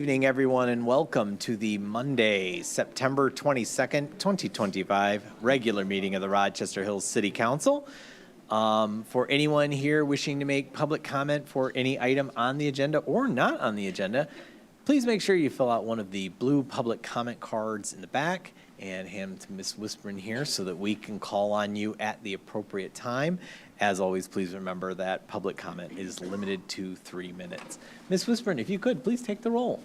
Good evening, everyone, and welcome to the Monday, September 22nd, 2025 regular meeting of the Rochester Hills City Council. For anyone here wishing to make public comment for any item on the agenda or not on the agenda, please make sure you fill out one of the blue public comment cards in the back and hand them to Ms. Whispering here so that we can call on you at the appropriate time. As always, please remember that public comment is limited to 3 minutes. Ms. Whispering, if you could, please take the roll.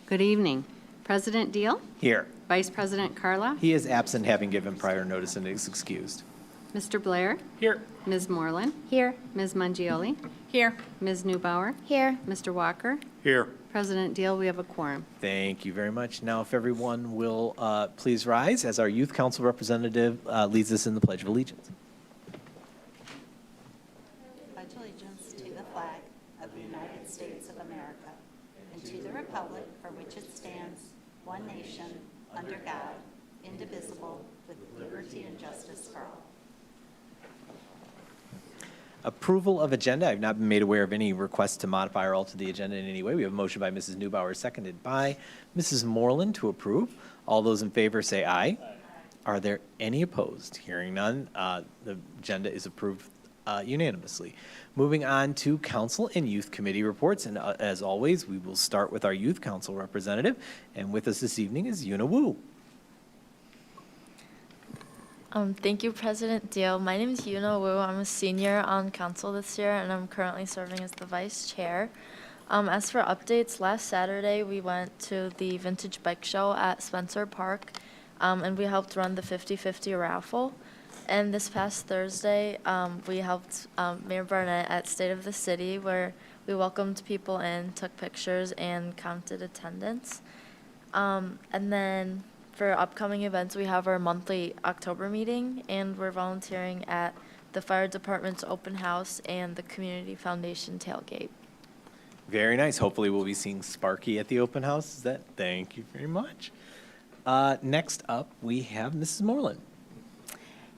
Good evening. President Deal? Here. Vice President Carla? He is absent, having given prior notice and is excused. Mr. Blair? Here. Ms. Moreland? Here. Ms. Mangioli? Here. Ms. Neubauer? Here. Mr. Walker? Here. President Deal, we have a quorum. Thank you very much. Now, if everyone will please rise as our Youth Council representative leads us in the Pledge of Allegiance. Pledge allegiance to the flag of the United States of America and to the republic for which it stands, one nation, under God, indivisible, with liberty and justice for all. Approval of agenda. I've not been made aware of any requests to modify or alter the agenda in any way. We have a motion by Mrs. Neubauer, seconded by Mrs. Moreland to approve. All those in favor say aye. Are there any opposed? Hearing none, the agenda is approved unanimously. Moving on to Council and Youth Committee reports, and as always, we will start with our Youth Council representative, and with us this evening is Yuna Wu. Thank you, President Deal. My name is Yuna Wu. I'm a senior on council this year, and I'm currently serving as the vice chair. As for updates, last Saturday we went to the Vintage Bike Show at Spencer Park, and we helped run the 50-50 raffle. And this past Thursday, we helped Mayor Barnett at State of the City, where we welcomed people in, took pictures, and counted attendance. And then for upcoming events, we have our monthly October meeting, and we're volunteering at the fire department's open house and the community foundation tailgate. Very nice. Hopefully we'll be seeing Sparky at the open house. Thank you very much. Next up, we have Mrs. Moreland.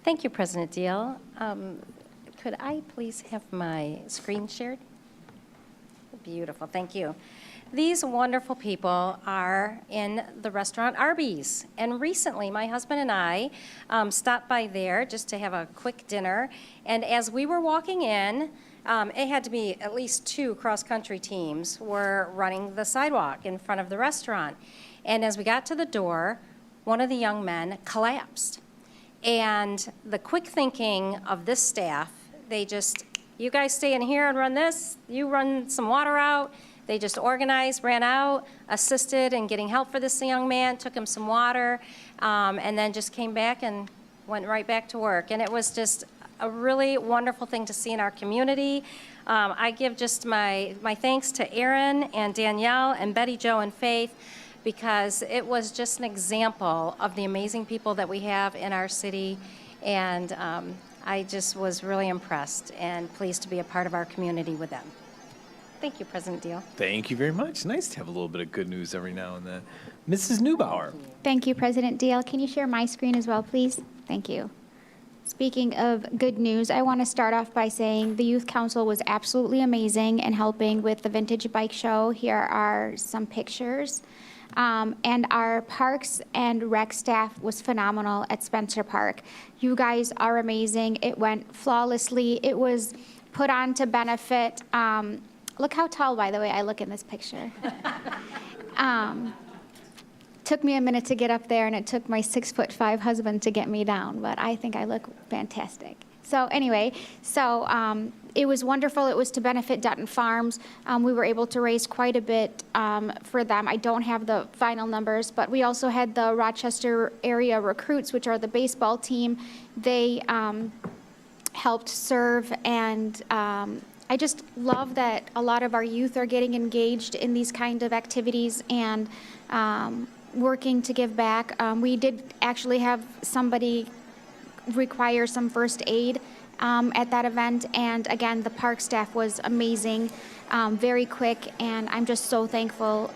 Thank you, President Deal. Could I please have my screen shared? Beautiful, thank you. These wonderful people are in the restaurant Arby's. And recently, my husband and I stopped by there just to have a quick dinner. And as we were walking in, it had to be at least 2 cross-country teams were running the sidewalk in front of the restaurant. And as we got to the door, one of the young men collapsed. And the quick thinking of this staff, they just, you guys stay in here and run this, you run some water out. They just organized, ran out, assisted in getting help for this young man, took him some water, and then just came back and went right back to work. And it was just a really wonderful thing to see in our community. I give just my thanks to Aaron and Danielle and Betty Jo and Faith, because it was just an example of the amazing people that we have in our city. And I just was really impressed and pleased to be a part of our community with them. Thank you, President Deal. Thank you very much. Nice to have a little bit of good news every now and then. Mrs. Neubauer. Thank you, President Deal. Can you share my screen as well, please? Thank you. Speaking of good news, I want to start off by saying the Youth Council was absolutely amazing in helping with the Vintage Bike Show. Here are some pictures. And our Parks and Rec staff was phenomenal at Spencer Park. You guys are amazing. It went flawlessly. It was put on to benefit. Look how tall, by the way, I look in this picture. Took me a minute to get up there, and it took my 6'5" husband to get me down, but I think I look fantastic. So anyway, it was wonderful. It was to benefit Dutton Farms. We were able to raise quite a bit for them. I don't have the final numbers, but we also had the Rochester area recruits, which are the baseball team. They helped serve, and I just love that a lot of our youth are getting engaged in these kind of activities and working to give back. We did actually have somebody require some first aid at that event, and again, the park staff was amazing, very quick, and I'm just so thankful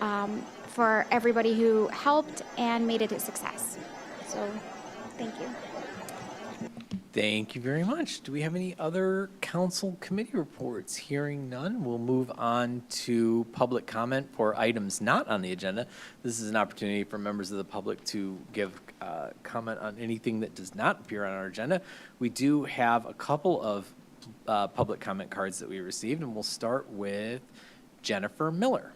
for everybody who helped and made it a success. So, thank you. Thank you very much. Do we have any other council committee reports? Hearing none, we'll move on to public comment for items not on the agenda. This is an opportunity for members of the public to give comment on anything that does not appear on our agenda. We do have a couple of public comment cards that we received, and we'll start with Jennifer Miller.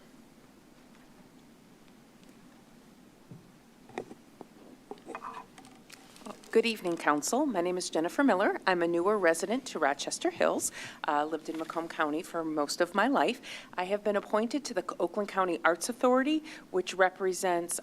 Good evening, Council. My name is Jennifer Miller. I'm a newer resident to Rochester Hills. Lived in Macomb County for most of my life. I have been appointed to the Oakland County Arts Authority, which represents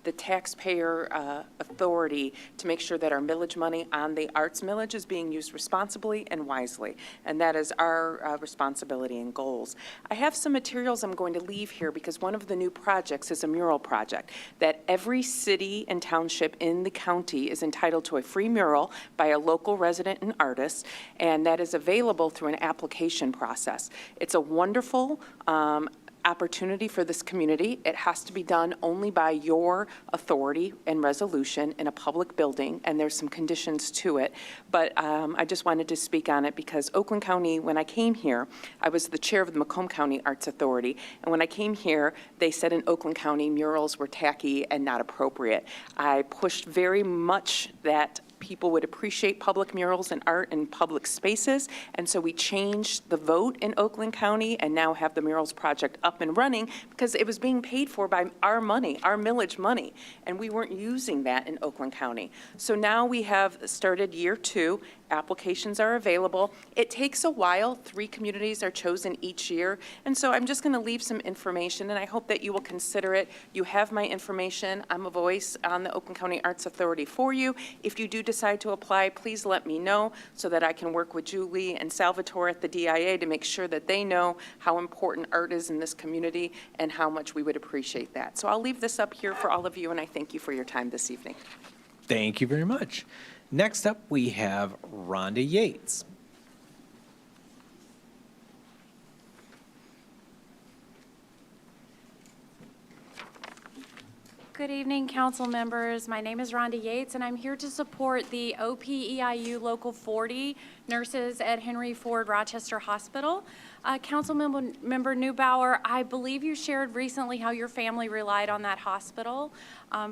the taxpayer authority to make sure that our millage money on the arts millage is being used responsibly and wisely. And that is our responsibility and goals. I have some materials I'm going to leave here because one of the new projects is a mural project that every city and township in the county is entitled to a free mural by a local resident and artist, and that is available through an application process. It's a wonderful opportunity for this community. It has to be done only by your authority and resolution in a public building, and there's some conditions to it. But I just wanted to speak on it because Oakland County, when I came here, I was the chair of the Macomb County Arts Authority, and when I came here, they said in Oakland County murals were tacky and not appropriate. I pushed very much that people would appreciate public murals and art in public spaces. And so we changed the vote in Oakland County and now have the murals project up and running because it was being paid for by our money, our millage money, and we weren't using that in Oakland County. So now we have started year 2. Applications are available. It takes a while. 3 communities are chosen each year. And so I'm just going to leave some information, and I hope that you will consider it. You have my information. I'm a voice on the Oakland County Arts Authority for you. If you do decide to apply, please let me know so that I can work with Julie and Salvatore at the DIA to make sure that they know how important art is in this community and how much we would appreciate that. So I'll leave this up here for all of you, and I thank you for your time this evening. Thank you very much. Next up, we have Rhonda Yates. Good evening, council members. My name is Rhonda Yates, and I'm here to support the OPEIU Local 40 nurses at Henry Ford Rochester Hospital. Councilmember Neubauer, I believe you shared recently how your family relied on that hospital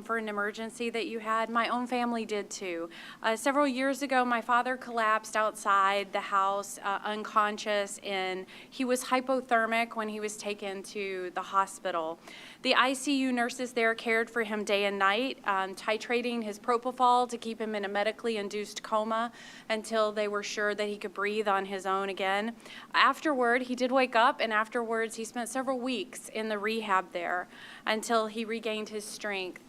for an emergency that you had. My own family did too. Several years ago, my father collapsed outside the house unconscious, and he was hypothermic when he was taken to the hospital. The ICU nurses there cared for him day and night, titrating his propofol to keep him in a medically induced coma until they were sure that he could breathe on his own again. Afterward, he did wake up, and afterwards he spent several weeks in the rehab there until he regained his strength.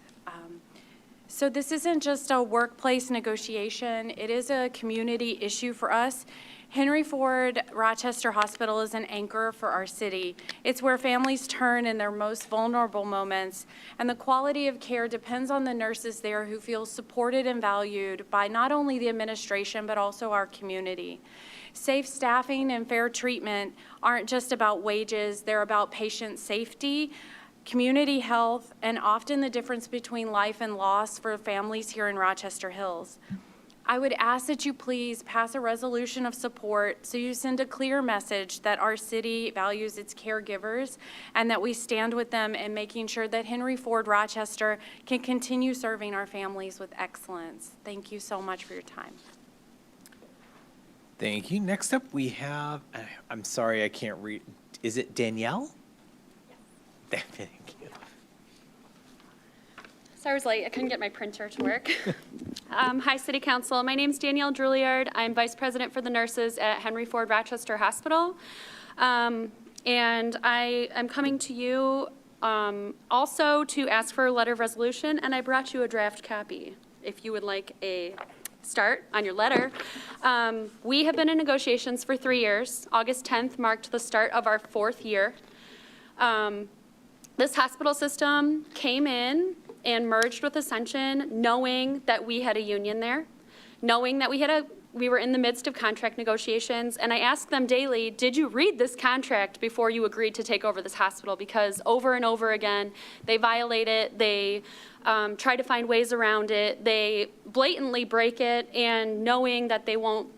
So this isn't just a workplace negotiation, it is a community issue for us. Henry Ford Rochester Hospital is an anchor for our city. It's where families turn in their most vulnerable moments, and the quality of care depends on the nurses there who feel supported and valued by not only the administration, but also our community. Safe staffing and fair treatment aren't just about wages, they're about patient safety, community health, and often the difference between life and loss for families here in Rochester Hills. I would ask that you please pass a resolution of support so you send a clear message that our city values its caregivers and that we stand with them in making sure that Henry Ford Rochester can continue serving our families with excellence. Thank you so much for your time. Thank you. Next up, we have, I'm sorry, I can't read. Is it Danielle? Yes. Thank you. Sorry I was late. I couldn't get my printer to work. Hi, City Council. My name is Danielle Drouillard. I'm Vice President for the nurses at Henry Ford Rochester Hospital. And I am coming to you also to ask for a letter of resolution, and I brought you a draft copy if you would like a start on your letter. We have been in negotiations for 3 years. August 10th marked the start of our 4th year. This hospital system came in and merged with Ascension knowing that we had a union there, knowing that we had a we were in the midst of contract negotiations, and I ask them daily, did you read this contract before you agreed to take over this hospital? Because over and over again, they violate it, they try to find ways around it, they blatantly break it, and knowing that they won't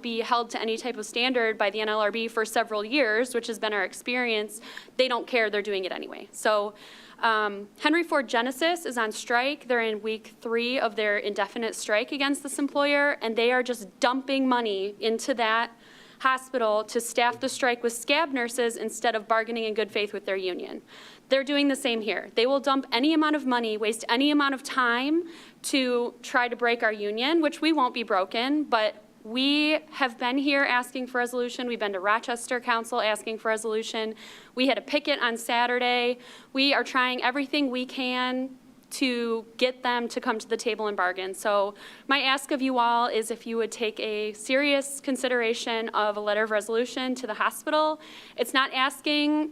be held to any type of standard by the NLRB for several years, which has been our experience, they don't care, they're doing it anyway. So Henry Ford Genesis is on strike. They're in week 3 of their indefinite strike against this employer, and they are just dumping money into that hospital to staff the strike with scab nurses instead of bargaining in good faith with their union. They're doing the same here. They will dump any amount of money, waste any amount of time to try to break our union, which we won't be broken, but we have been here asking for resolution. We've been to Rochester Council asking for resolution. We had a picket on Saturday. We are trying everything we can to get them to come to the table and bargain. So my ask of you all is if you would take a serious consideration of a letter of resolution to the hospital. It's not asking,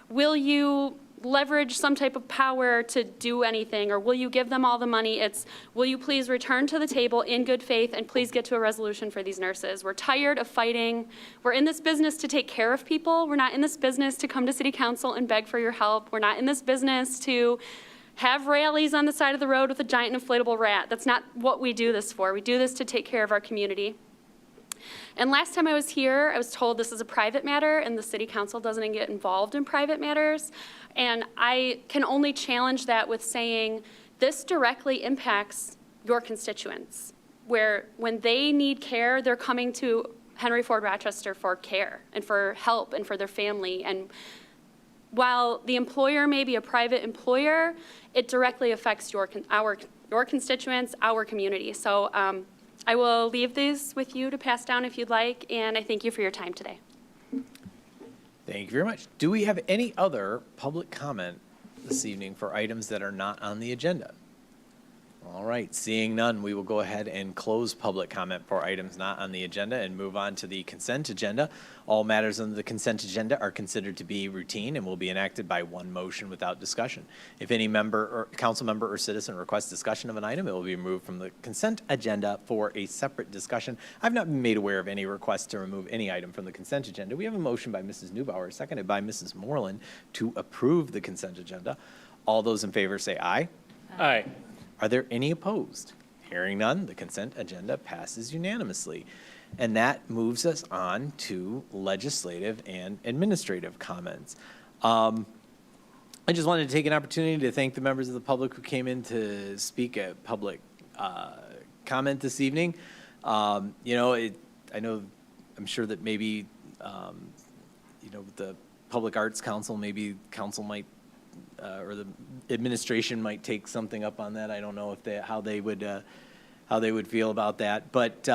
will you leverage some type of power to do anything, or will you give them all the money? It's, will you please return to the table in good faith and please get to a resolution for these nurses? We're tired of fighting. We're in this business to take care of people. We're not in this business to come to city council and beg for your help. We're not in this business to have rallies on the side of the road with a giant inflatable rat. That's not what we do this for. We do this to take care of our community. And last time I was here, I was told this is a private matter and the city council doesn't get involved in private matters. And I can only challenge that with saying this directly impacts your constituents, where when they need care, they're coming to Henry Ford Rochester for care and for help and for their family. And while the employer may be a private employer, it directly affects your constituents, our community. So I will leave these with you to pass down if you'd like, and I thank you for your time today. Thank you very much. Do we have any other public comment this evening for items that are not on the agenda? All right, seeing none, we will go ahead and close public comment for items not on the agenda and move on to the consent agenda. All matters under the consent agenda are considered to be routine and will be enacted by one motion without discussion. If any member or council member or citizen requests discussion of an item, it will be removed from the consent agenda for a separate discussion. I've not been made aware of any requests to remove any item from the consent agenda. We have a motion by Mrs. Neubauer, seconded by Mrs. Moreland, to approve the consent agenda. All those in favor say aye. Aye. Are there any opposed? Hearing none, the consent agenda passes unanimously. And that moves us on to legislative and administrative comments. I just wanted to take an opportunity to thank the members of the public who came in to speak at public comment this evening. I'm sure that maybe, the Public Arts Council, maybe council might or the administration might take something up on that. I don't know if how they would feel about that. But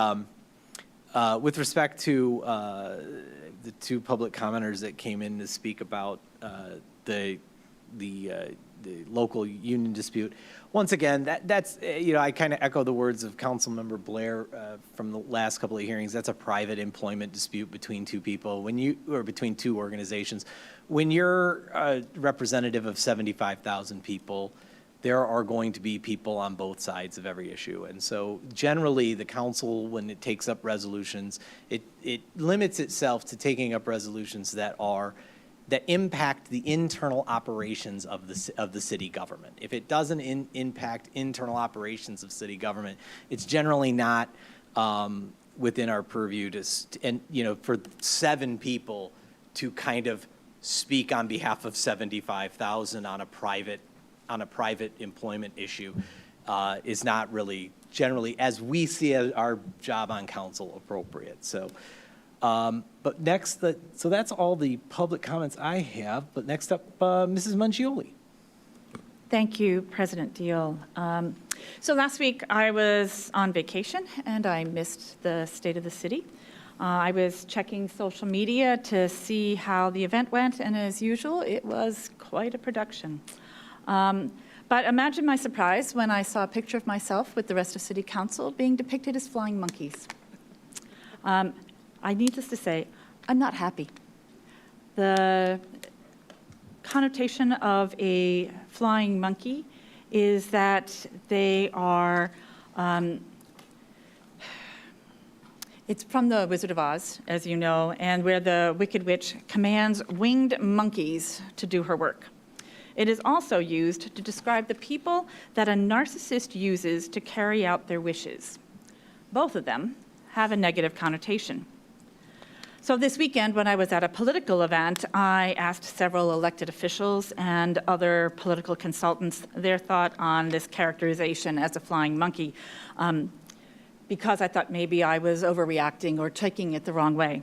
with respect to the two public commenters that came in to speak about the local union dispute, once again, that's I kind of echo the words of Councilmember Blair from the last couple of hearings. That's a private employment dispute between two people or between two organizations. When you're a representative of 75,000 people, there are going to be people on both sides of every issue. And so generally the council, when it takes up resolutions, it limits itself to taking up resolutions that impact the internal operations of the city government. If it doesn't impact internal operations of city government, it's generally not within our purview for 7 people to kind of speak on behalf of 75,000 on a private employment issue is not really generally, as we see our job on council, appropriate. So. But next, so that's all the public comments I have. But next up, Mrs. Mangioli. Thank you, President Deal. So last week I was on vacation and I missed the state of the city. I was checking social media to see how the event went, and as usual, it was quite a production. But imagine my surprise when I saw a picture of myself with the rest of City Council being depicted as flying monkeys. I needless to say, I'm not happy. The connotation of a flying monkey is that they are It's from the Wizard of Oz, as you know, and where the Wicked Witch commands winged monkeys to do her work. It is also used to describe the people that a narcissist uses to carry out their wishes. Both of them have a negative connotation. So this weekend, when I was at a political event, I asked several elected officials and other political consultants their thought on this characterization as a flying monkey, because I thought maybe I was overreacting or taking it the wrong way.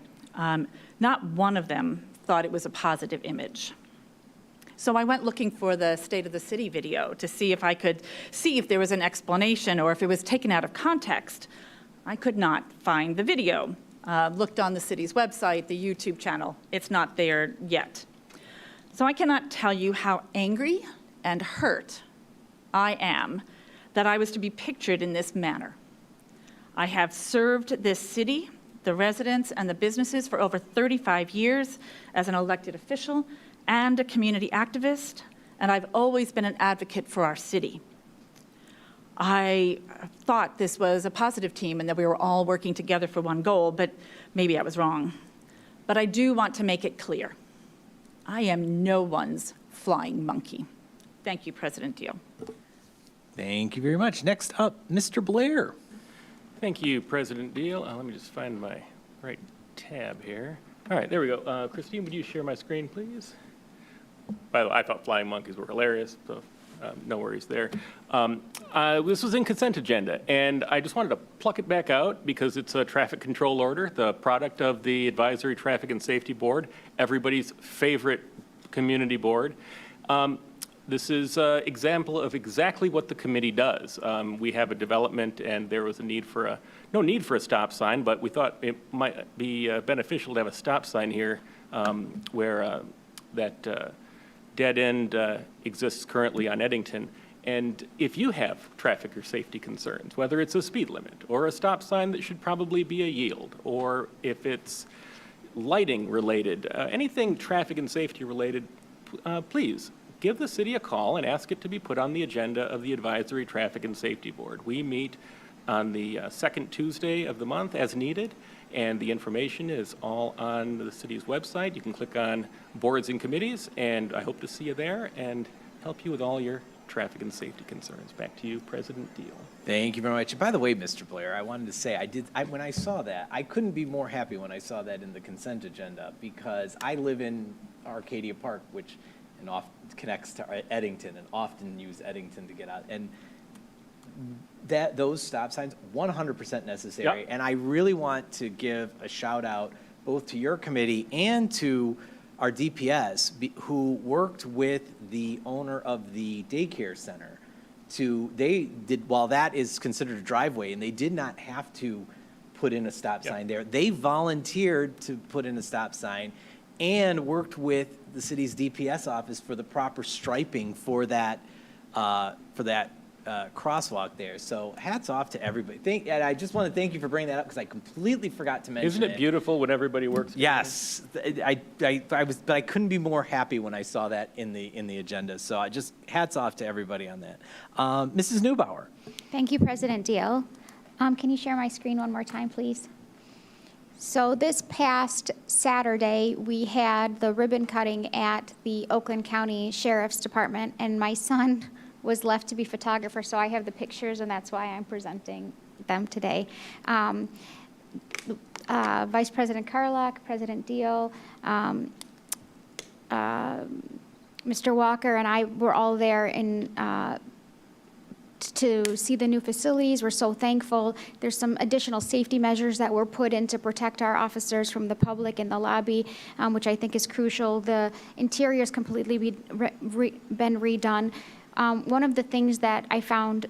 Not one of them thought it was a positive image. So I went looking for the State of the City video to see if I could see if there was an explanation or if it was taken out of context. I could not find the video. Looked on the city's website, the YouTube channel. It's not there yet. So I cannot tell you how angry and hurt I am that I was to be pictured in this manner. I have served this city, the residents, and the businesses for over 35 years as an elected official and a community activist, and I've always been an advocate for our city. I thought this was a positive team and that we were all working together for one goal, but maybe I was wrong. But I do want to make it clear. I am no one's flying monkey. Thank you, President Deal. Thank you very much. Next up, Mr. Blair. Thank you, President Deal. Let me just find my right tab here. All right, there we go. Christine, would you share my screen, please? By the way, I thought flying monkeys were hilarious, so no worries there. This was in consent agenda, and I just wanted to pluck it back out because it's a traffic control order, the product of the Advisory Traffic and Safety Board, everybody's favorite community board. This is an example of exactly what the committee does. We have a development, and there was a need for no need for a stop sign, but we thought it might be beneficial to have a stop sign here where that dead end exists currently on Eddington. And if you have traffic or safety concerns, whether it's a speed limit or a stop sign that should probably be a yield, or if it's lighting related, anything traffic and safety related, please give the city a call and ask it to be put on the agenda of the Advisory Traffic and Safety Board. We meet on the second Tuesday of the month as needed, and the information is all on the city's website. You can click on boards and committees, and I hope to see you there and help you with all your traffic and safety concerns. Back to you, President Deal. Thank you very much. And by the way, Mr. Blair, I wanted to say, when I saw that, I couldn't be more happy when I saw that in the consent agenda, because I live in Arcadia Park, which often connects to Eddington, and often use Eddington to get out. And those stop signs, 100% necessary. Yep. And I really want to give a shout out both to your committee and to our DPS, who worked with the owner of the daycare center while that is considered a driveway, and they did not have to put in a stop sign there. They volunteered to put in a stop sign and worked with the city's DPS office for the proper striping for that crosswalk there. So hats off to everybody. And I just want to thank you for bringing that up, because I completely forgot to mention it. Isn't it beautiful when everybody works together? Yes, but I couldn't be more happy when I saw that in the agenda. So I just hats off to everybody on that. Mrs. Neubauer. Thank you, President Deal. Can you share my screen one more time, please? So this past Saturday, we had the ribbon cutting at the Oakland County Sheriff's Department, and my son was left to be photographer, so I have the pictures, and that's why I'm presenting them today. Vice President Carlock, President Deal, Mr. Walker, and I were all there to see the new facilities. We're so thankful. There's some additional safety measures that were put in to protect our officers from the public in the lobby, which I think is crucial. The interior's completely been redone. One of the things that I found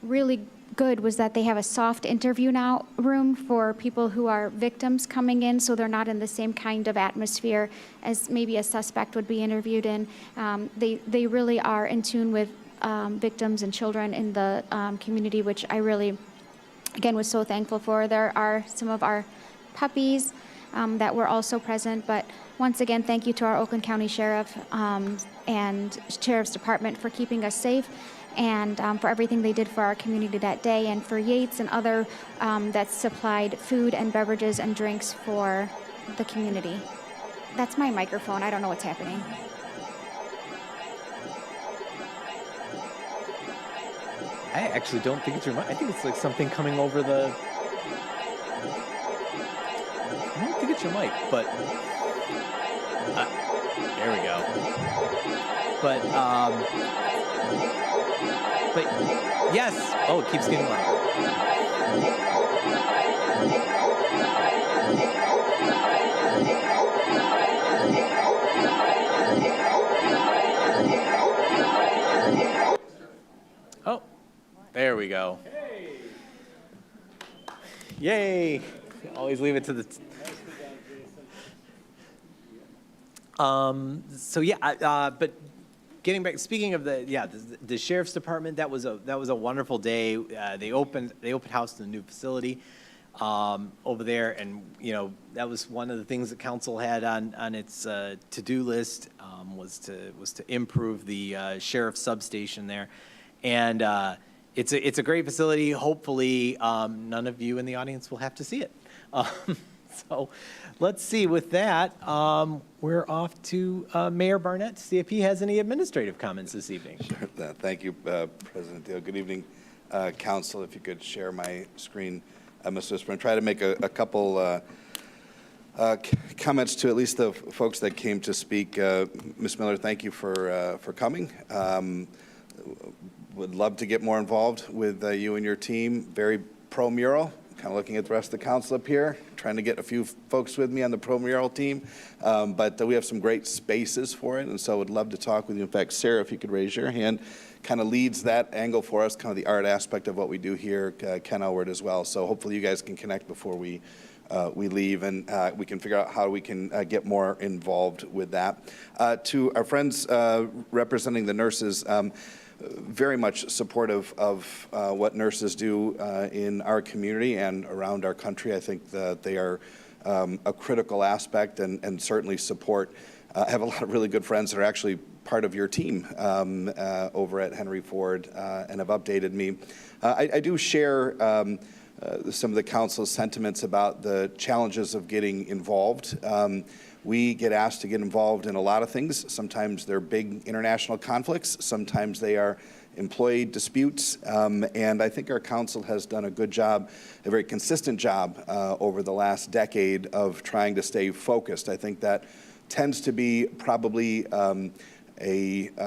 really good was that they have a soft interview now room for people who are victims coming in, so they're not in the same kind of atmosphere as maybe a suspect would be interviewed in. They really are in tune with victims and children in the community, which I really, again, was so thankful for. There are some of our puppies that were also present, but once again, thank you to our Oakland County Sheriff and Sheriff's Department for keeping us safe. and for everything they did for our community that day, and for Yates and other that supplied food and beverages and drinks for the community. That's my microphone. I don't know what's happening. I actually don't think it's your mic. I think it's like something coming over the. I don't think it's your mic, but there we go. But yes. Oh, it keeps getting louder. Oh, there we go. Yay! Always leave it to the. So yeah, but getting back, speaking of the sheriff's department, that was a wonderful day. They opened house in the new facility over there, and that was one of the things that council had on its to-do list, was to improve the sheriff's substation there, and it's a great facility. Hopefully, none of you in the audience will have to see it. So let's see. With that, we're off to Mayor Barnett to see if he has any administrative comments this evening. Sure. Thank you, President Dale. Good evening, Council. If you could share my screen, Mr. Whisper, and try to make a couple comments to at least the folks that came to speak. Ms. Miller, thank you for coming. Would love to get more involved with you and your team. Very pro-mural. Kind of looking at the rest of the council up here, trying to get a few folks with me on the pro-mural team. But we have some great spaces for it, and so would love to talk with you. In fact, Sarah, if you could raise your hand, kind of leads that angle for us, kind of the art aspect of what we do here, Ken Elward as well. So hopefully you guys can connect before we leave, and we can figure out how we can get more involved with that. To our friends representing the nurses, very much supportive of what nurses do in our community and around our country. I think that they are a critical aspect and certainly support. I have a lot of really good friends that are actually part of your team over at Henry Ford and have updated me. I do share some of the council's sentiments about the challenges of getting involved. We get asked to get involved in a lot of things. Sometimes they're big international conflicts. Sometimes they are employee disputes. And I think our council has done a good job, a very consistent job over the last decade of trying to stay focused. I think that tends to be probably a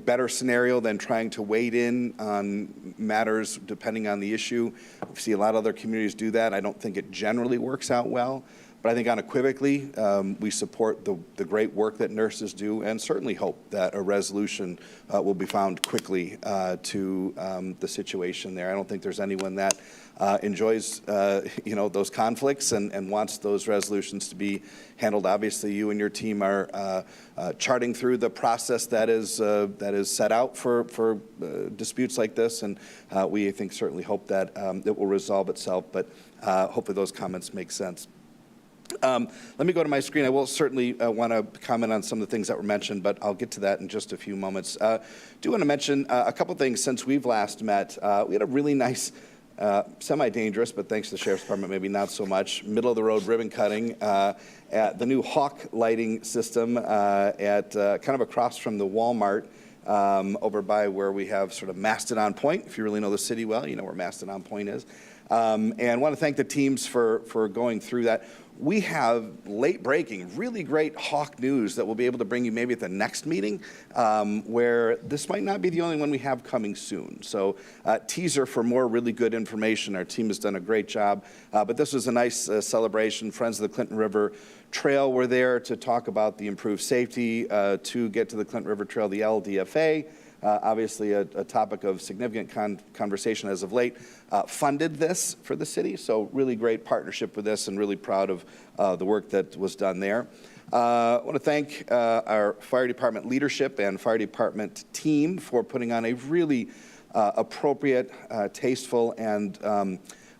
better scenario than trying to wade in on matters depending on the issue. We see a lot of other communities do that. I don't think it generally works out well. But I think unequivocally, we support the great work that nurses do, and certainly hope that a resolution will be found quickly to the situation there. I don't think there's anyone that enjoys, those conflicts and wants those resolutions to be handled. Obviously, you and your team are charting through the process that is set out for disputes like this, and we, I think, certainly hope that it will resolve itself. But hopefully, those comments make sense. Let me go to my screen. I will certainly want to comment on some of the things that were mentioned, but I'll get to that in just a few moments. Do want to mention a couple things since we've last met. We had a really nice, semi-dangerous, but thanks to the Sheriff's Department, maybe not so much, middle-of-the-road ribbon cutting at the new Hawk lighting system at kind of across from the Walmart over by where we have sort of Mastodon Point. If you really know the city well, you know where Mastodon Point is. And want to thank the teams for going through that. We have late-breaking, really great Hawk news that we'll be able to bring you maybe at the next meeting, where this might not be the only one we have coming soon. So teaser for more really good information. Our team has done a great job. But this was a nice celebration. Friends of the Clinton River Trail were there to talk about the improved safety to get to the Clinton River Trail, the LDFA. Obviously a topic of significant conversation as of late, funded this for the city. So really great partnership with this and really proud of the work that was done there. I want to thank our fire department leadership and fire department team for putting on a really appropriate, tasteful, and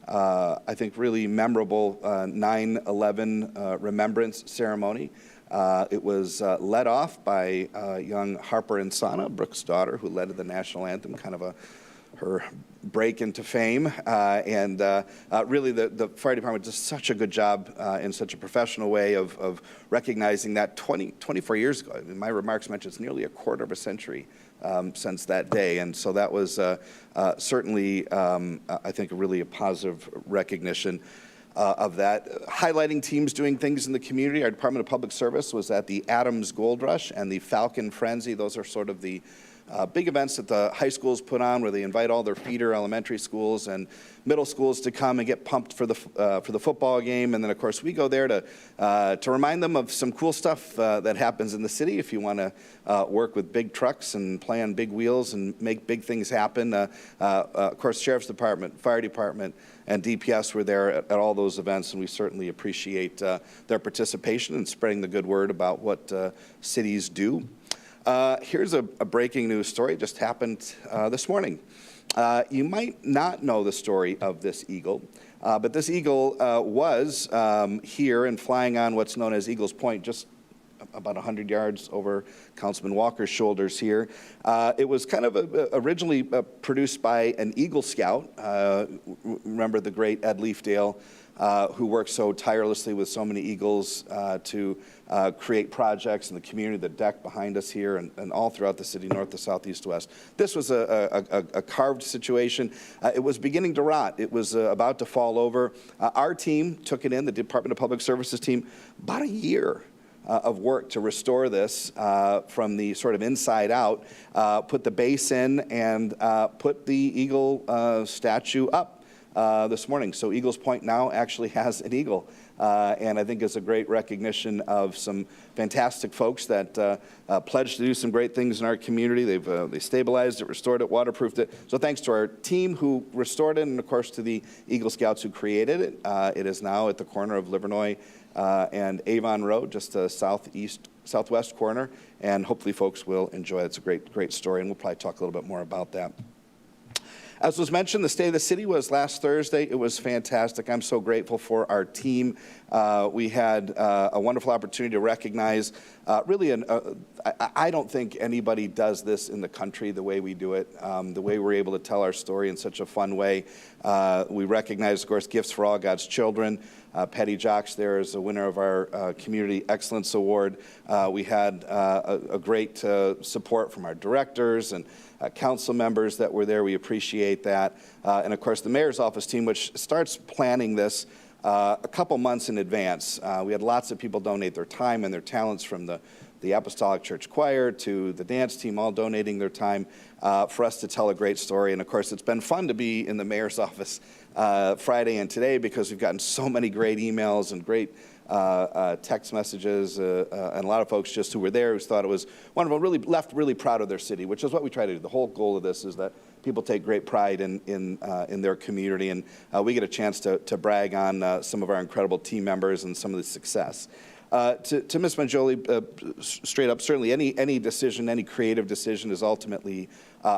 I think, really memorable 9/11 remembrance ceremony. It was led off by young Harper Insana, Brooke's daughter, who led the national anthem, kind of her break into fame. And really, the fire department does such a good job in such a professional way of recognizing that 24 years ago. I mean, my remarks mentioned it's nearly a quarter of a century since that day. And so that was certainly, I think, really a positive recognition of that. Highlighting teams doing things in the community. Our Department of Public Service was at the Adams Gold Rush and the Falcon Frenzy. Those are sort of the big events that the high schools put on, where they invite all their feeder elementary schools and middle schools to come and get pumped for the football game. And then, of course, we go there to remind them of some cool stuff that happens in the city. If you want to work with big trucks and play on big wheels and make big things happen, of course, Sheriff's Department, Fire Department, and DPS were there at all those events, and we certainly appreciate their participation in spreading the good word about what cities do. Here's a breaking news story. It just happened this morning. You might not know the story of this eagle, but this eagle was here and flying on what's known as Eagles Point, just about 100 yards over Councilman Walker's shoulders here. It was kind of originally produced by an Eagle Scout. Remember the great Ed Leafdale, who worked so tirelessly with so many Eagles to create projects in the community, the deck behind us here, and all throughout the city, north to south, east to west. This was a carved situation. It was beginning to rot. It was about to fall over. Our team took it in, the Department of Public Services team, about a year of work to restore this from the sort of inside out, put the base in, and put the eagle statue up this morning. So Eagles Point now actually has an eagle. And I think it's a great recognition of some fantastic folks that pledged to do some great things in our community. They stabilized it, restored it, waterproofed it. So thanks to our team who restored it, and of course to the Eagle Scouts who created it. It is now at the corner of Livernois and Avon Road, just a southwest corner, and hopefully folks will enjoy it. It's a great story, and we'll probably talk a little bit more about that. As was mentioned, the State of the City was last Thursday. It was fantastic. I'm so grateful for our team. We had a wonderful opportunity to recognize I don't think anybody does this in the country the way we do it, the way we're able to tell our story in such a fun way. We recognize, of course, Gifts for All God's Children. Patty Jocks there is a winner of our Community Excellence Award. We had a great support from our directors and council members that were there. We appreciate that. And of course, the mayor's office team, which starts planning this a couple months in advance. We had lots of people donate their time and their talents, from the Apostolic Church Choir to the dance team, all donating their time for us to tell a great story. And of course, it's been fun to be in the mayor's office Friday and today, because we've gotten so many great emails and great text messages, and a lot of folks just who were there who thought it was wonderful, really left really proud of their city, which is what we try to do. The whole goal of this is that people take great pride in their community, and we get a chance to brag on some of our incredible team members and some of the success. To Ms. Mangioli, straight up, certainly any decision, any creative decision is ultimately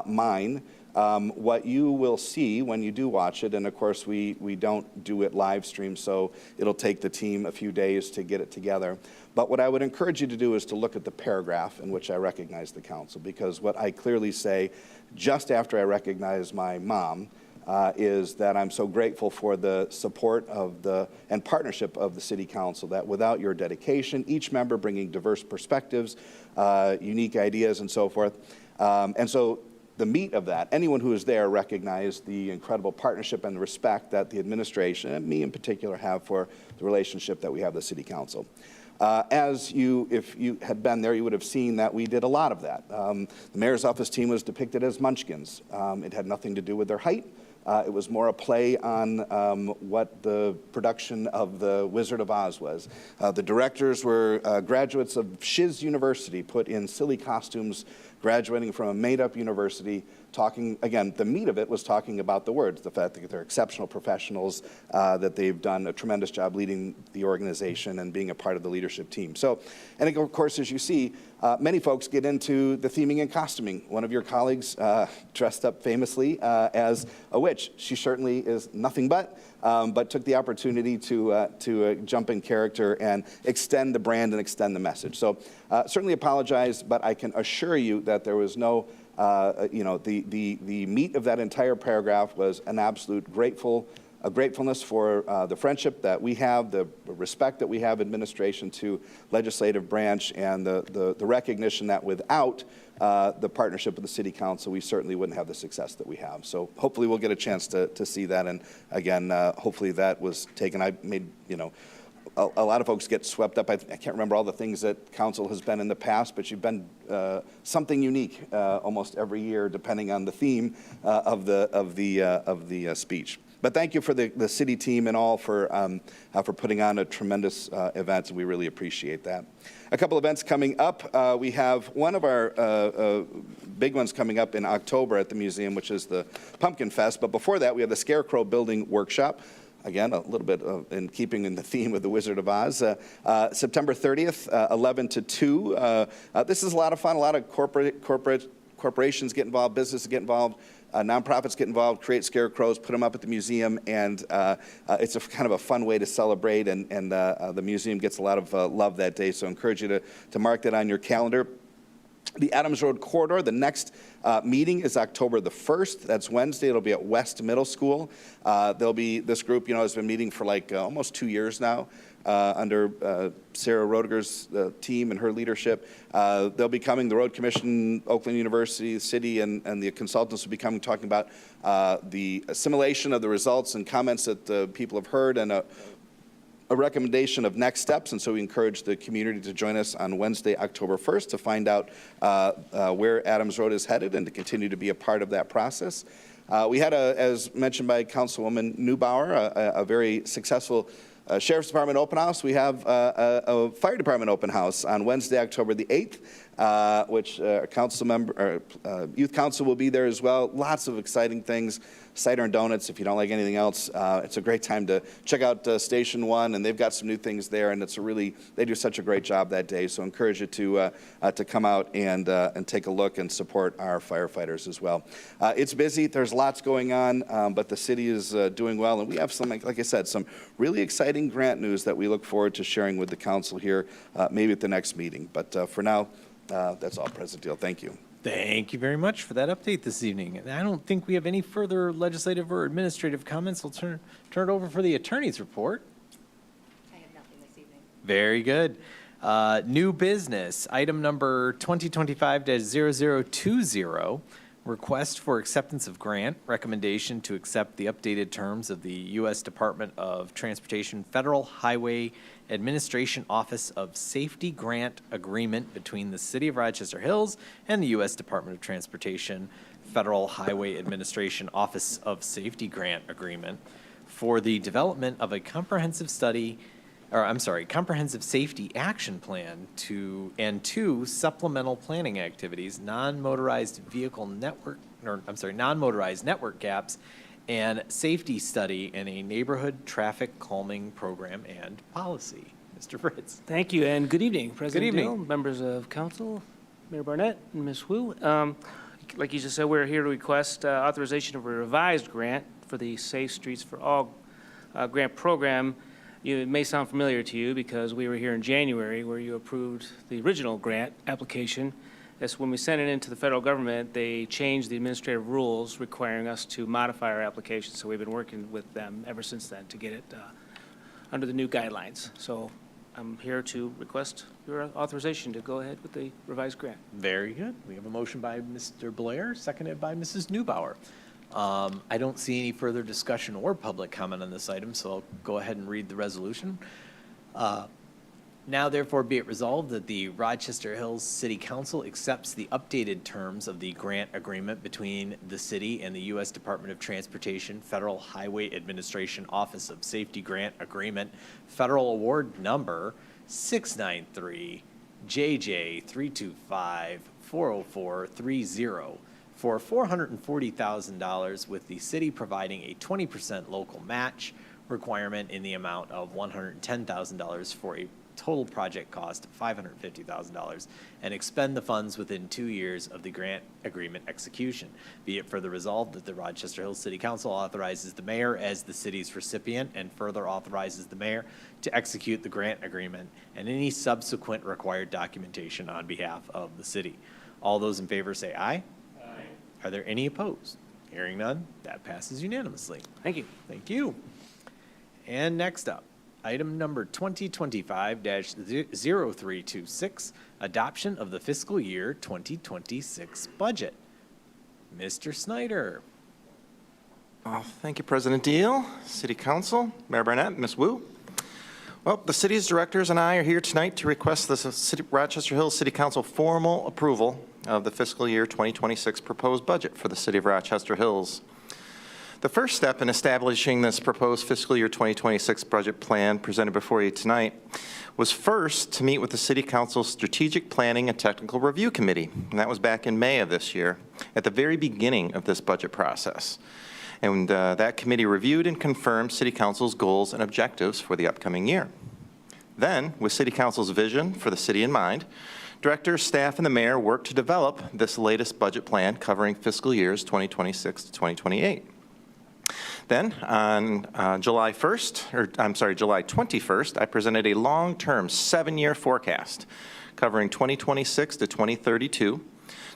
mine. What you will see when you do watch it, and of course we don't do it live stream, so it'll take the team a few days to get it together. But what I would encourage you to do is to look at the paragraph in which I recognize the council, because what I clearly say just after I recognize my mom is that I'm so grateful for the support of and partnership of the City Council, that without your dedication, each member bringing diverse perspectives, unique ideas, and so forth. And so the meat of that, anyone who is there recognized the incredible partnership and the respect that the administration, and me in particular, have for the relationship that we have with the City Council. If you had been there, you would have seen that we did a lot of that. The mayor's office team was depicted as munchkins. It had nothing to do with their height. It was more a play on what the production of The Wizard of Oz was. The directors were graduates of Shiz University, put in silly costumes graduating from a made-up university, talking, again, the meat of it was talking about the words, the fact that they're exceptional professionals, that they've done a tremendous job leading the organization and being a part of the leadership team. So, and of course, as you see, many folks get into the theming and costuming. One of your colleagues dressed up famously as a witch. She certainly is nothing but took the opportunity to jump in character and extend the brand and extend the message. So certainly apologize, but I can assure you that there was no, the meat of that entire paragraph was an absolute gratefulness for the friendship that we have, the respect that we have administration to legislative branch, and the recognition that without the partnership with the City Council, we certainly wouldn't have the success that we have. So hopefully we'll get a chance to see that. And again, hopefully that was taken. I made, a lot of folks get swept up. I can't remember all the things that council has been in the past, but you've been something unique almost every year, depending on the theme of the speech. But thank you for the city team and all for putting on a tremendous event, and we really appreciate that. A couple events coming up. We have one of our big ones coming up in October at the museum, which is the Pumpkin Fest. But before that, we have the Scarecrow Building Workshop. Again, a little bit in keeping in the theme of the Wizard of Oz. September 30th, 11 to 2. This is a lot of fun. A lot of corporations get involved, businesses get involved. Nonprofits get involved, create scarecrows, put them up at the museum, and it's a kind of a fun way to celebrate, and the museum gets a lot of love that day, so I encourage you to mark that on your calendar. The Adams Road Corridor, the next meeting is October the 1st. That's Wednesday. It'll be at West Middle School. There'll be, this group, has been meeting for like almost 2 years now under Sarah Roediger's team and her leadership. They'll be coming, the Road Commission, Oakland University, the city, and the consultants will be coming talking about the assimilation of the results and comments that people have heard, and a recommendation of next steps. And so we encourage the community to join us on Wednesday, October 1st to find out where Adams Road is headed and to continue to be a part of that process. We had, as mentioned by Councilwoman Neubauer, a very successful Sheriff's Department open house. We have a Fire Department open house on Wednesday, October the 8th, which Youth Council will be there as well. Lots of exciting things. Cider and donuts, if you don't like anything else. It's a great time to check out Station 1, and they've got some new things there, and they do such a great job that day. So I encourage you to come out and take a look and support our firefighters as well. It's busy. There's lots going on, but the city is doing well, and we have some, like I said, some really exciting grant news that we look forward to sharing with the council here, maybe at the next meeting. But for now, that's all, President Deal. Thank you. Thank you very much for that update this evening. And I don't think we have any further legislative or administrative comments. I'll turn it over for the attorney's report. I have nothing this evening. Very good. New business, item number 2025-0020, request for acceptance of grant, recommendation to accept the updated terms of the U.S. Department of Transportation Federal Highway Administration Office of Safety Grant Agreement between the City of Rochester Hills and the U.S. Department of Transportation Federal Highway Administration Office of Safety Grant Agreement for the development of a comprehensive safety action plan and two supplemental planning activities, non-motorized network gaps, and safety study in a neighborhood traffic calming program and policy. Mr. Fritz. Thank you, and good evening, President Good evening. Dill, members of council, Mayor Barnett, and Ms. Wu. Like you just said, we're here to request authorization of a revised grant for the Safe Streets for All grant program. It may sound familiar to you because we were here in January where you approved the original grant application. That's when we sent it into the federal government, they changed the administrative rules requiring us to modify our application. So we've been working with them ever since then to get it under the new guidelines. So I'm here to request your authorization to go ahead with the revised grant. Very good. We have a motion by Mr. Blair, seconded by Mrs. Neubauer. I don't see any further discussion or public comment on this item, so I'll go ahead and read the resolution. Now therefore be it resolved that the Rochester Hills City Council accepts the updated terms of the grant agreement between the city and the U.S. Department of Transportation Federal Highway Administration Office of Safety Grant Agreement, Federal Award Number 693 JJ 325-40430 for $440,000, with the city providing a 20% local match requirement in the amount of $110,000 for a total project cost of $550,000, and expend the funds within 2 years of the grant agreement execution. Be it further resolved that the Rochester Hills City Council authorizes the mayor as the city's recipient, and further authorizes the mayor to execute the grant agreement and any subsequent required documentation on behalf of the city. All those in favor say aye. Aye. Are there any opposed? Hearing none, that passes unanimously. Thank you. Thank you. And next up, item number 2025-0326, adoption of the fiscal year 2026 budget. Mr. Snyder. Thank you, President Deal, City Council, Mayor Barnett, Ms. Wu. Well, the city's directors and I are here tonight to request the Rochester Hills City Council formal approval of the fiscal year 2026 proposed budget for the city of Rochester Hills. The first step in establishing this proposed fiscal year 2026 budget plan presented before you tonight was first to meet with the City Council's Strategic Planning and Technical Review Committee, and that was back in May of this year, at the very beginning of this budget process. And that committee reviewed and confirmed City Council's goals and objectives for the upcoming year. Then, with City Council's vision for the city in mind, directors, staff, and the mayor worked to develop this latest budget plan covering fiscal years 2026 to 2028. Then, on July 21st, I presented a long-term 7-year forecast covering 2026 to 2032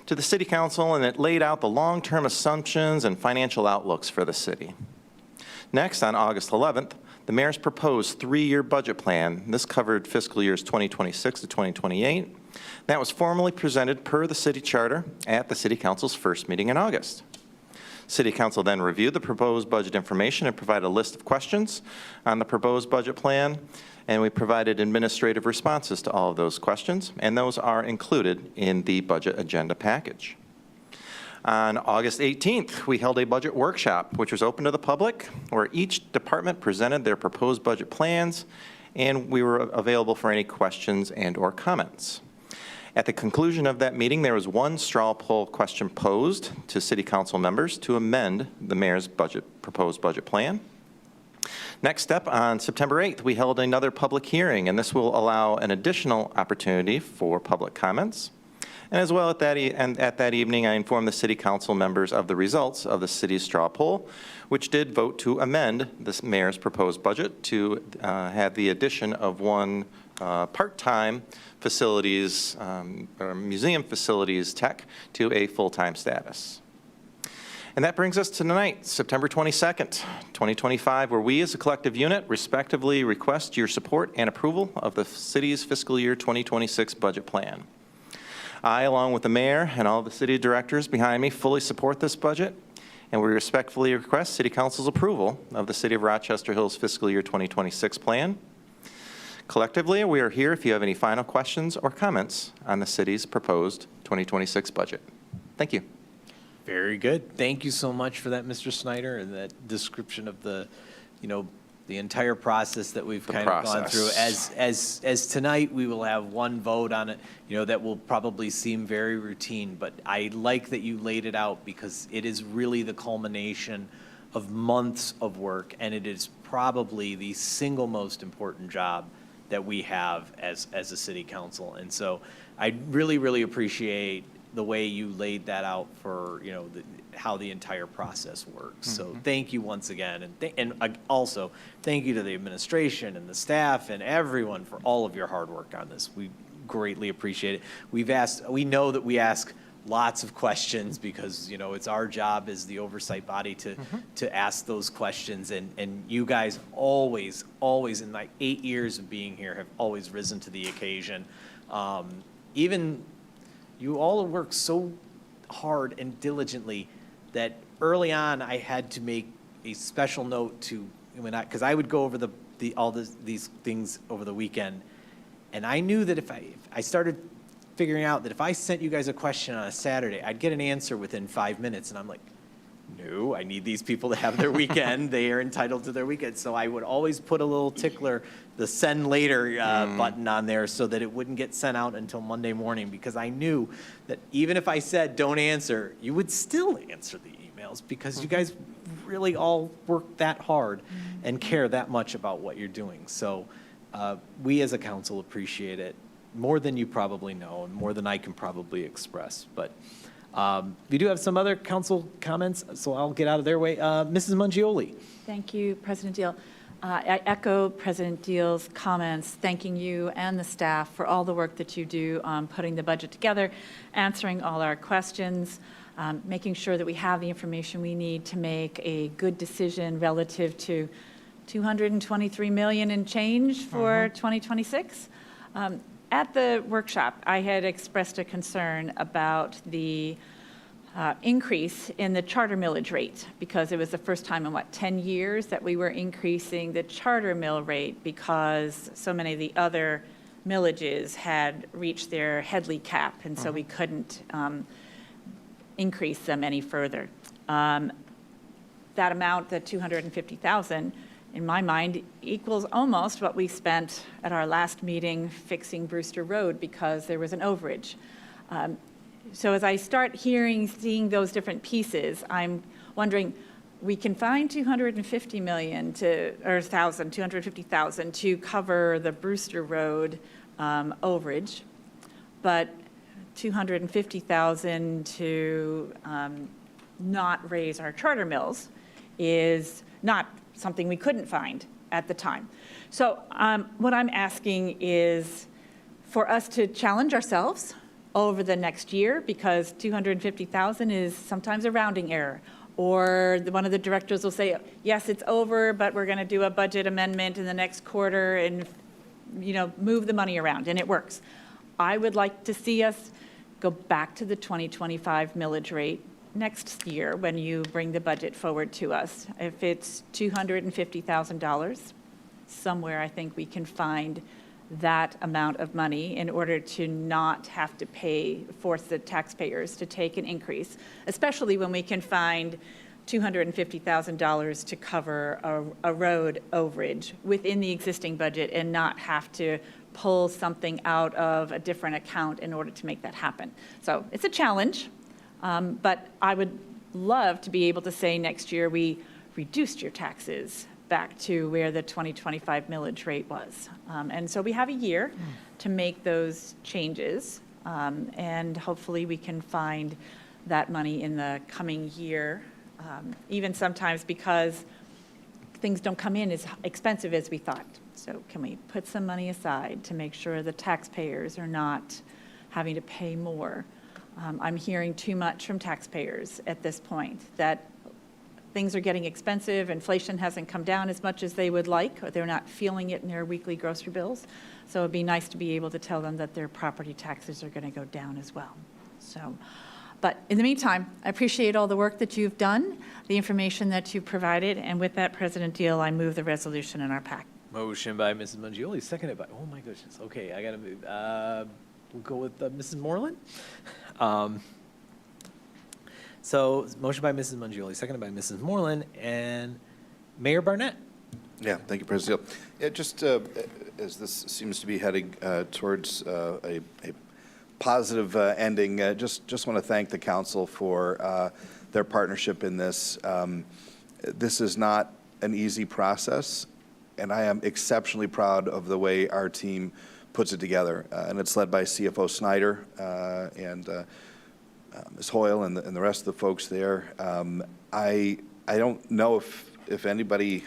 to the City Council, and it laid out the long-term assumptions and financial outlooks for the city. Next, on August 11th, the mayor's proposed 3-year budget plan. This covered fiscal years 2026 to 2028. That was formally presented per the city charter at the City Council's first meeting in August. City Council then reviewed the proposed budget information and provided a list of questions on the proposed budget plan, and we provided administrative responses to all of those questions, and those are included in the budget agenda package. On August 18th, we held a budget workshop, which was open to the public, where each department presented their proposed budget plans, and we were available for any questions and/or comments. At the conclusion of that meeting, there was one straw poll question posed to City Council members to amend the mayor's proposed budget plan. Next step, on September 8th, we held another public hearing, and this will allow an additional opportunity for public comments. And as well, at that evening, I informed the City Council members of the results of the city's straw poll, which did vote to amend the mayor's proposed budget to have the addition of one part-time facilities, or museum facilities tech to a full-time status. And that brings us to tonight, September 22nd, 2025, where we as a collective unit respectively request your support and approval of the city's fiscal year 2026 budget plan. I, along with the mayor and all the city directors behind me, fully support this budget, and we respectfully request City Council's approval of the City of Rochester Hills fiscal year 2026 plan. Collectively, we are here if you have any final questions or comments on the city's proposed 2026 budget. Thank you. Very good. Thank you so much for that, Mr. Snyder, and that description of the, the entire process that we've kind of gone through. As tonight, we will have one vote on it, that will probably seem very routine, but I like that you laid it out because it is really the culmination of months of work, and it is probably the single most important job that we have as a city council. And so I really, really appreciate the way you laid that out for, how the entire process works. So thank you once again. And also thank you to the administration and the staff and everyone for all of your hard work on this. We greatly appreciate it. We know that we ask lots of questions because, it's our job as the oversight body to ask those questions. And you guys always in my 8 years of being here have always risen to the occasion. Even you all work so hard and diligently that early on I had to make a special note to, because I would go over these things over the weekend, and I knew that if I started figuring out that if I sent you guys a question on a Saturday, I'd get an answer within 5 minutes, and I'm like, no, I need these people to have their weekend. They are entitled to their weekend. So I would always put a little tickler, the send later button on there so that it wouldn't get sent out until Monday morning, because I knew that even if I said don't answer, you would still answer the emails because you guys really all work that hard and care that much about what you're doing. So we as a council appreciate it more than you probably know and more than I can probably express. But we do have some other council comments, so I'll get out of their way. Mrs. Mangioli. Thank you, President Deal. I echo President Deal's comments, thanking you and the staff for all the work that you do on putting the budget together, answering all our questions, making sure that we have the information we need to make a good decision relative to $223 million and change for 2026. At the workshop, I had expressed a concern about the increase in the charter millage rate, because it was the first time in, 10 years that we were increasing the charter mill rate because so many of the other millages had reached their Headley cap, and so we couldn't increase them any further. That amount, the $250,000, in my mind, equals almost what we spent at our last meeting fixing Brewster Road because there was an overage. So as I start seeing those different pieces, I'm wondering, we can find $250 million $250,000 to cover the Brewster Road overage, but $250,000 to not raise our charter mills is not something we couldn't find at the time. So what I'm asking is for us to challenge ourselves over the next year, because $250,000 is sometimes a rounding error. Or one of the directors will say, yes, it's over, but we're going to do a budget amendment in the next quarter and move the money around, and it works. I would like to see us go back to the 2025 millage rate next year when you bring the budget forward to us. If it's $250,000, somewhere I think we can find that amount of money in order to not have to force the taxpayers to take an increase, especially when we can find $250,000 to cover a road overage within the existing budget and not have to pull something out of a different account in order to make that happen. So it's a challenge, but I would love to be able to say next year we reduced your taxes back to where the 2025 millage rate was. And so we have a year to make those changes, and hopefully we can find that money in the coming year, even sometimes because things don't come in as expensive as we thought. So can we put some money aside to make sure the taxpayers are not having to pay more? I'm hearing too much from taxpayers at this point that things are getting expensive, inflation hasn't come down as much as they would like, or they're not feeling it in their weekly grocery bills. So it'd be nice to be able to tell them that their property taxes are going to go down as well. So, but in the meantime, I appreciate all the work that you've done, the information that you provided, and with that, President Deal, I move the resolution in our pack. Motion by Mrs. Mangioli, seconded by, oh my goodness, okay, I gotta move. We'll go with Mrs. Moreland. So motion by Mrs. Mangioli, seconded by Mrs. Moreland, and Mayor Barnett. Yeah, thank you, President. Yeah, just as this seems to be heading towards a positive ending, just want to thank the council for their partnership in this. This is not an easy process, and I am exceptionally proud of the way our team puts it together. And it's led by CFO Snyder and Ms. Hoyle and the rest of the folks there. I don't know if anybody,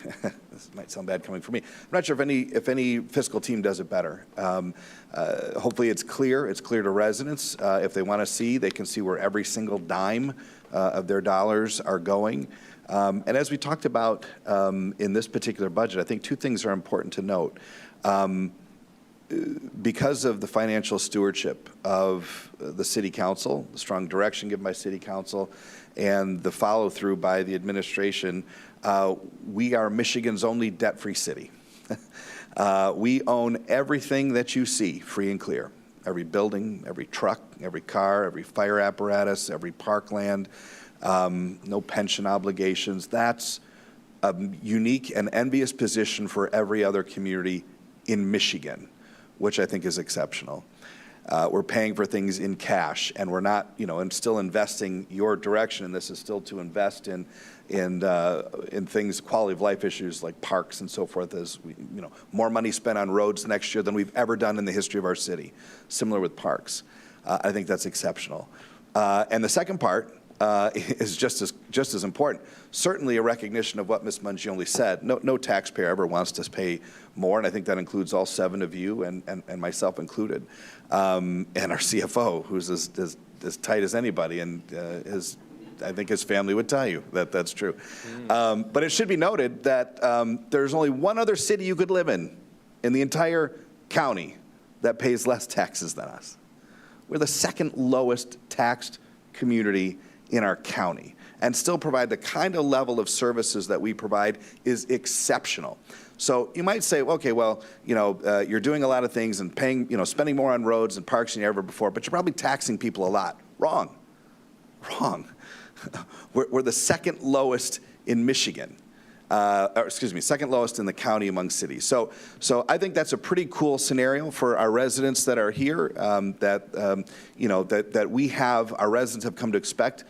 this might sound bad coming from me, I'm not sure if any fiscal team does it better. Hopefully it's clear to residents. If they want to see, they can see where every single dime of their dollars are going. And as we talked about in this particular budget, I think two things are important to note. Because of the financial stewardship of the city council, the strong direction given by city council, and the follow through by the administration, we are Michigan's only debt-free city. We own everything that you see free and clear. Every building, every truck, every car, every fire apparatus, every parkland. no pension obligations. That's a unique and envious position for every other community in Michigan, which I think is exceptional. We're paying for things in cash, and we're not, and still investing your direction, and this is still to invest in things, quality of life issues like parks and so forth, as we, more money spent on roads next year than we've ever done in the history of our city. Similar with parks. I think that's exceptional. And the second part is just as important. Certainly a recognition of what Ms. Mangione said. No taxpayer ever wants to pay more, and I think that includes all 7 of you and myself included, and our CFO, who's as tight as anybody, and I think his family would tell you that that's true. But it should be noted that there's only one other city you could live in the entire county that pays less taxes than us. We're the second lowest taxed community in our county, and still provide the kind of level of services that we provide is exceptional. So you might say, okay, well, you're doing a lot of things and paying, spending more on roads and parks than you ever before, but you're probably taxing people a lot. Wrong. We're the second lowest in Michigan. Second lowest in the county among cities. So I think that's a pretty cool scenario for our residents that are here, that we have, our residents have come to expect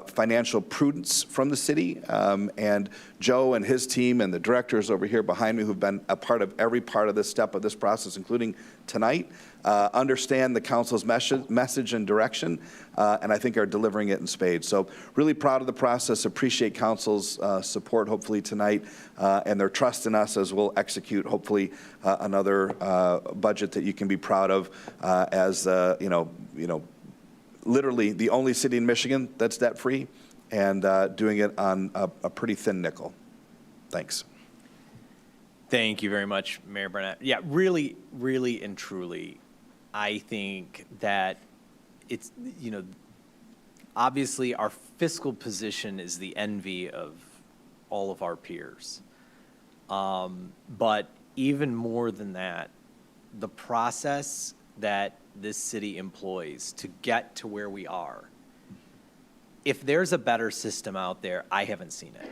financial prudence from the city, and Joe and his team and the directors over here behind me who've been a part of every part of this step of this process, including tonight, understand the council's message and direction, and I think are delivering it in spades. So really proud of the process, appreciate council's support hopefully tonight, and their trust in us as we'll execute hopefully another budget that you can be proud of, as literally the only city in Michigan that's debt-free, and doing it on a pretty thin nickel. Thanks. Thank you very much, Mayor Burnett. Yeah, really, really and truly, I think that it's, obviously our fiscal position is the envy of all of our peers. But even more than that, the process that this city employs to get to where we are, if there's a better system out there, I haven't seen it.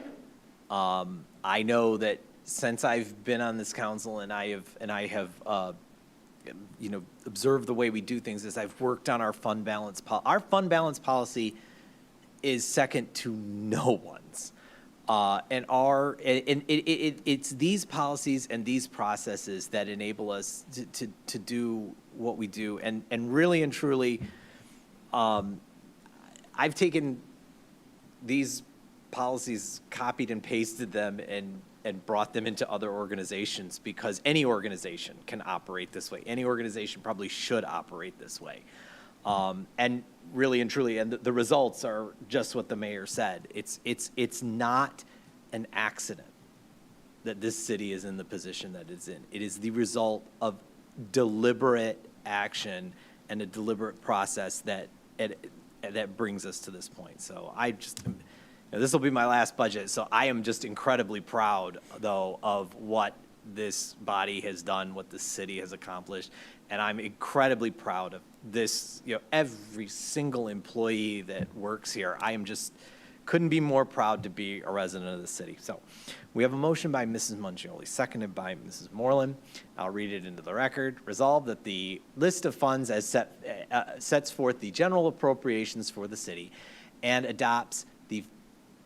I know that since I've been on this council and I have observed the way we do things, as I've worked on our fund balance policy is second to no one's. It's these policies and these processes that enable us to do what we do. And really and truly, I've taken these policies, copied and pasted them, and brought them into other organizations, because any organization can operate this way. Any organization probably should operate this way. And really and truly, and the results are just what the mayor said. It's not an accident that this city is in the position that it's in. It is the result of deliberate action and a deliberate process that brings us to this point. So this will be my last budget, so I am just incredibly proud, though, of what this body has done, what the city has accomplished, and I'm incredibly proud of this, every single employee that works here. I am just, couldn't be more proud to be a resident of the city. So we have a motion by Mrs. Mangione, seconded by Mrs. Moreland. I'll read it into the record. Resolved that the list of funds as sets forth the general appropriations for the city and adopts the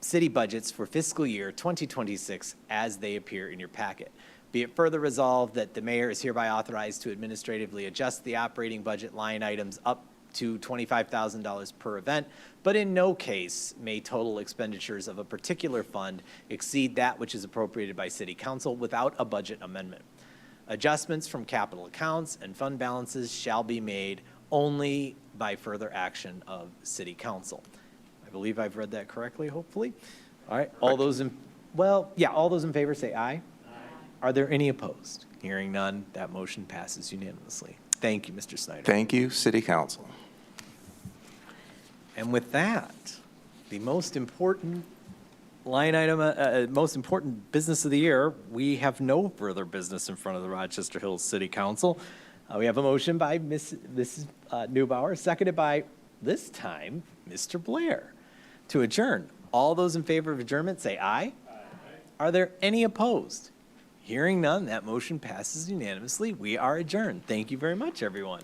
city budgets for fiscal year 2026 as they appear in your packet. Be it further resolved that the mayor is hereby authorized to administratively adjust the operating budget line items up to $25,000 per event, but in no case may total expenditures of a particular fund exceed that which is appropriated by City Council without a budget amendment. Adjustments from capital accounts and fund balances shall be made only by further action of City Council. I believe I've read that correctly, hopefully. All right, all those in favor say aye. Aye. Are there any opposed? Hearing none, that motion passes unanimously. Thank you, Mr. Snyder. Thank you, City Council. And with that, the most important line item, most important business of the year, we have no further business in front of the Rochester Hills City Council. We have a motion by Mrs. Neubauer, seconded by, this time, Mr. Blair, to adjourn. All those in favor of adjournment, say aye. Are there any opposed? Hearing none, that motion passes unanimously. We are adjourned. Thank you very much, everyone.